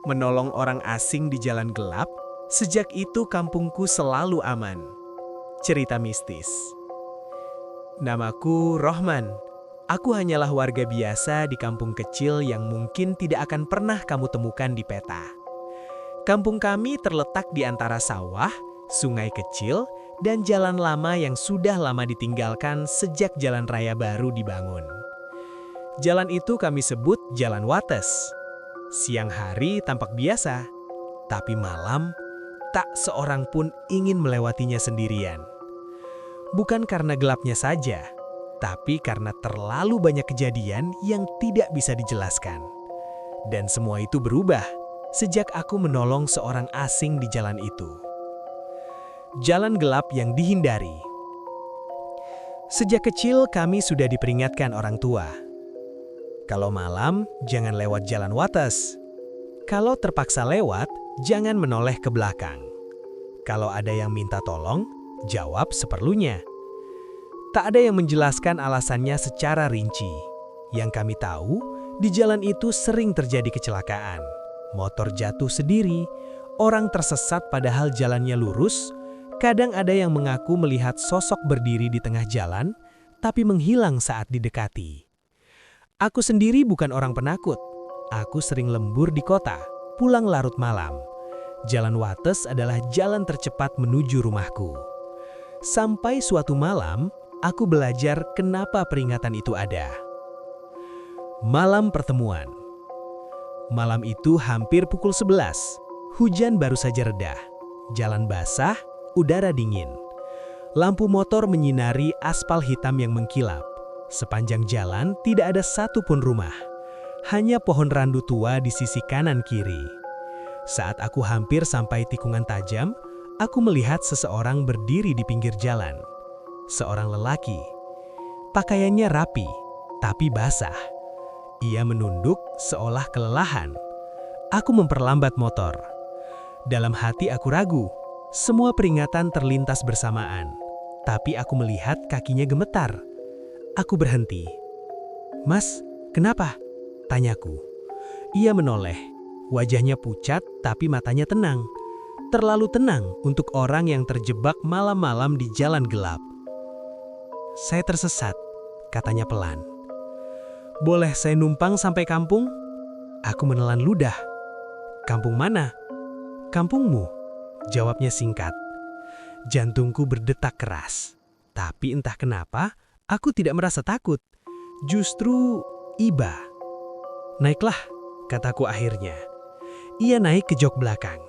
menolong orang asing di jalan gelap, sejak itu kampungku selalu aman. Cerita mistis. Namaku Rohman. Aku hanyalah warga biasa di kampung kecil yang mungkin tidak akan pernah kamu temukan di peta. Kampung kami terletak di antara sawah, sungai kecil, dan jalan lama yang sudah lama ditinggalkan sejak jalan raya baru dibangun. Jalan itu kami sebut Jalan Wates. Siang hari tampak biasa, tapi malam tak seorang pun ingin melewatinya sendirian. Bukan karena gelapnya saja, tapi karena terlalu banyak kejadian yang tidak bisa dijelaskan. Dan semua itu berubah sejak aku menolong seorang asing di jalan itu. Jalan gelap yang dihindari. Sejak kecil kami sudah diperingatkan orang tua. Kalau malam, jangan lewat Jalan Wates. Kalau terpaksa lewat, jangan menoleh ke belakang. Kalau ada yang minta tolong, jawab seperlunya. Tak ada yang menjelaskan alasannya secara rinci. Yang kami tahu, di jalan itu sering terjadi kecelakaan. Motor jatuh sendiri, orang tersesat padahal jalannya lurus. Kadang ada yang mengaku melihat sosok berdiri di tengah jalan, tapi menghilang saat didekati. Aku sendiri bukan orang penakut. Aku sering lembur di kota, pulang larut malam. Jalan Wates adalah jalan tercepat menuju rumahku. Sampai suatu malam, aku belajar kenapa peringatan itu ada. Malam pertemuan. Malam itu hampir pukul 11. Hujan baru saja reda. Jalan basah, udara dingin. Lampu motor menyinari aspal hitam yang mengkilap. Sepanjang jalan tidak ada satupun rumah. Hanya pohon randu tua di sisi kanan kiri. Saat aku hampir sampai tikungan tajam, aku melihat seseorang berdiri di pinggir jalan. Seorang lelaki. Pakaiannya rapi, tapi basah. Ia menunduk seolah kelelahan. Aku memperlambat motor. Dalam hati aku ragu. Semua peringatan terlintas bersamaan. Tapi aku melihat kakinya gemetar. Aku berhenti. "Mas, kenapa?" tanyaku. Ia menoleh. Wajahnya pucat tapi matanya tenang. Terlalu tenang untuk orang yang terjebak malam-malam di jalan gelap. "Saya tersesat," katanya pelan. "Boleh saya numpang sampai kampung?" Aku menelan ludah. "Kampung mana?" "Kampungmu," jawabnya singkat. Jantungku berdetak keras. Tapi entah kenapa, aku tidak merasa takut. Justru iba. "Naiklah," kataku akhirnya. Ia naik ke jok belakang.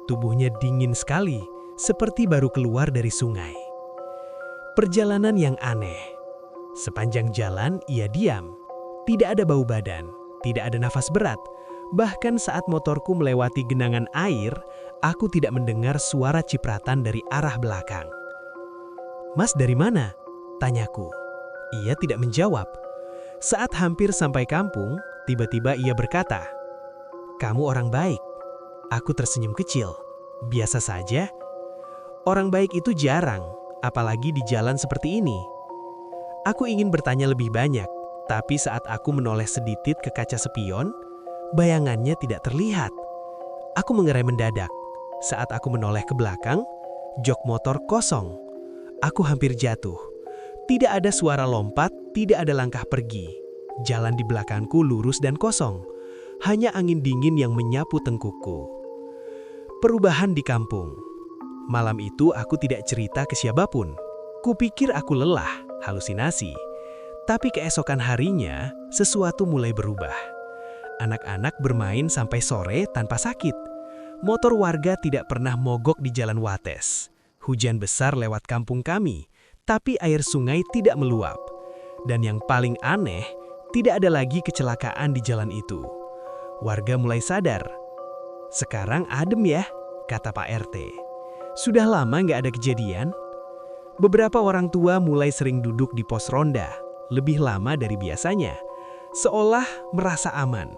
Tubuhnya dingin sekali, seperti baru keluar dari sungai. Perjalanan yang aneh. Sepanjang jalan, ia diam. Tidak ada bau badan, tidak ada nafas berat. Bahkan saat motorku melewati genangan air, aku tidak mendengar suara cipratan dari arah belakang. "Mas, dari mana?" tanyaku. Ia tidak menjawab. Saat hampir sampai kampung, tiba-tiba ia berkata, "Kamu orang baik." Aku tersenyum kecil. Biasa saja. Orang baik itu jarang, apalagi di jalan seperti ini. Aku ingin bertanya lebih banyak, tapi saat aku menoleh sedikit ke kaca spion, bayangannya tidak terlihat. Aku mengerai mendadak. Saat aku menoleh ke belakang, jok motor kosong. Aku hampir jatuh. Tidak ada suara lompat, tidak ada langkah pergi. Jalan di belakangku lurus dan kosong. Hanya angin dingin yang menyapu tengkukku. Perubahan di kampung. Malam itu aku tidak cerita ke siapapun. Kupikir aku lelah, halusinasi. Tapi keesokan harinya, sesuatu mulai berubah. Anak-anak bermain sampai sore tanpa sakit. Motor warga tidak pernah mogok di Jalan Wates. Hujan besar lewat kampung kami, tapi air sungai tidak meluap. Dan yang paling aneh, tidak ada lagi kecelakaan di jalan itu. Warga mulai sadar. "Sekarang adem ya," kata Pak RT. "Sudah lama nggak ada kejadian." Beberapa orang tua mulai sering duduk di pos ronda, lebih lama dari biasanya, seolah merasa aman.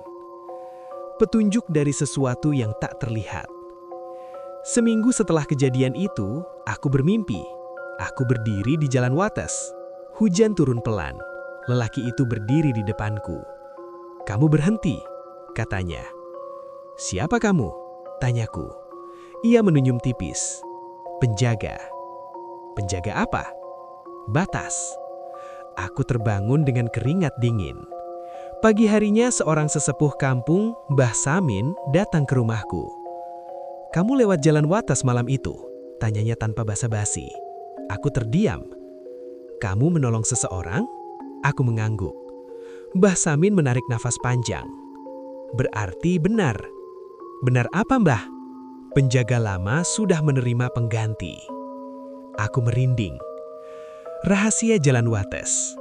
Petunjuk dari sesuatu yang tak terlihat. Seminggu setelah kejadian itu, aku bermimpi. Aku berdiri di Jalan Wates. Hujan turun pelan. Lelaki itu berdiri di depanku. "Kamu berhenti," katanya. "Siapa kamu?" tanyaku. Ia menunyum tipis. "Penjaga." "Penjaga apa?" "Batas." Aku terbangun dengan keringat dingin. Pagi harinya seorang sesepuh kampung, Mbah Samin, datang ke rumahku. "Kamu lewat jalan Wates malam itu?" tanyanya tanpa basa-basi. Aku terdiam. "Kamu menolong seseorang?" Aku mengangguk. Mbah Samin menarik nafas panjang. "Berarti benar." "Benar apa, Mbah?" "Penjaga lama sudah menerima pengganti." Aku merinding. Rahasia Jalan Wates.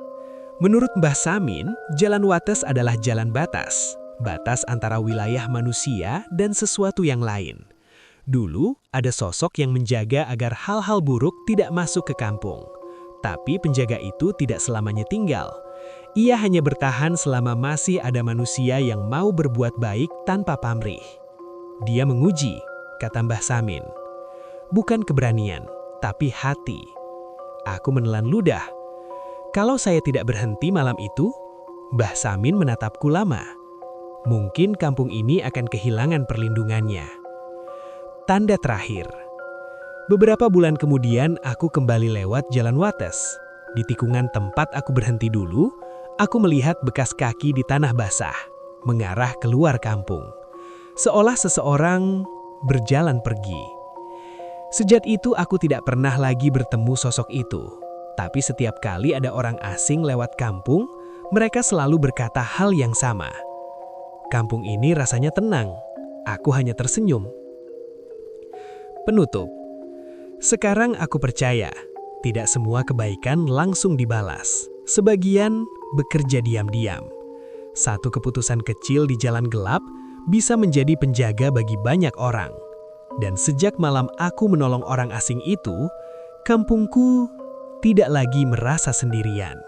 Menurut Mbah Samin, Jalan Wates adalah jalan batas. Batas antara wilayah manusia dan sesuatu yang lain. Dulu, ada sosok yang menjaga agar hal-hal buruk tidak masuk ke kampung. Tapi penjaga itu tidak selamanya tinggal. Ia hanya bertahan selama masih ada manusia yang mau berbuat baik tanpa pamrih. "Dia menguji," kata Mbah Samin. "Bukan keberanian, tapi hati." Aku menelan ludah. Kalau saya tidak berhenti malam itu, Mbah Samin menatapku lama. Mungkin kampung ini akan kehilangan perlindungannya. Tanda terakhir. Beberapa bulan kemudian aku kembali lewat Jalan Wates. Di tikungan tempat aku berhenti dulu, aku melihat bekas kaki di tanah basah, mengarah keluar kampung. Seolah seseorang berjalan pergi. Sejak itu aku tidak pernah lagi bertemu sosok itu. Tapi setiap kali ada orang asing lewat kampung, mereka selalu berkata hal yang sama. Kampung ini rasanya tenang. Aku hanya tersenyum. Penutup. Sekarang aku percaya, tidak semua kebaikan langsung dibalas. Sebagian bekerja diam-diam. Satu keputusan kecil di jalan gelap bisa menjadi penjaga bagi banyak orang. Dan sejak malam aku menolong orang asing itu, kampungku tidak lagi merasa sendirian.